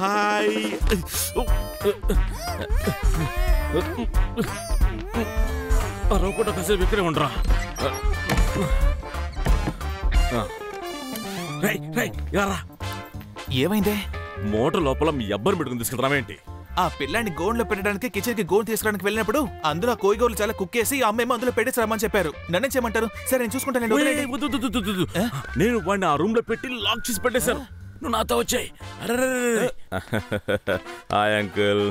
Hi. అరవకుండా కాసేపు ఇక్కడే ఉండరా. ఏమైందే? మోటార్ లోపల మీ అబ్బని పెట్టుకుని తీసుకెళ్తామేంటి? ఆ పిల్లాన్ని గోన్లో పెట్టడానికి కిచెన్ కి గోన్ తీసుకురావడానికి వెళ్ళినప్పుడు అందులో కోయిగోలు చాలా కుక్కేసి ఆ అమ్మేమో అందులో పెట్టేసి రమ్మని చెప్పారు. నన్ను చేయమంటారు? సరే నేను చూసుకుంటాను. నేను వాడిని ఆ రూమ్ లో పెట్టి లాక్ చేసి పెట్టేశాను. నువ్వు నాతో వచ్చాయి. Hi uncle.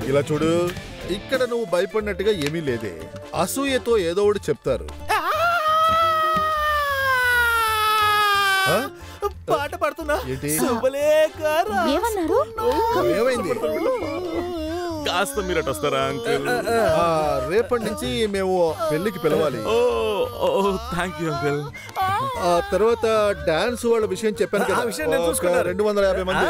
ఇలా చూడు, ఇక్కడ నువ్వు భయపడినట్టుగా ఏమీ లేదే. అసూయతో ఏదో ఒకటి చెప్తారు. పాట పాడుతున్నా. ఏమైంది? కాస్త మీరట వస్తారా అంకుల్? రేపటి నుంచి మేము పెళ్లికి పిలవాలి. Thank you uncle. ఆ తర్వాత డాన్స్ వాళ్ళ విషయం చెప్పాను కదా, 250 మంది.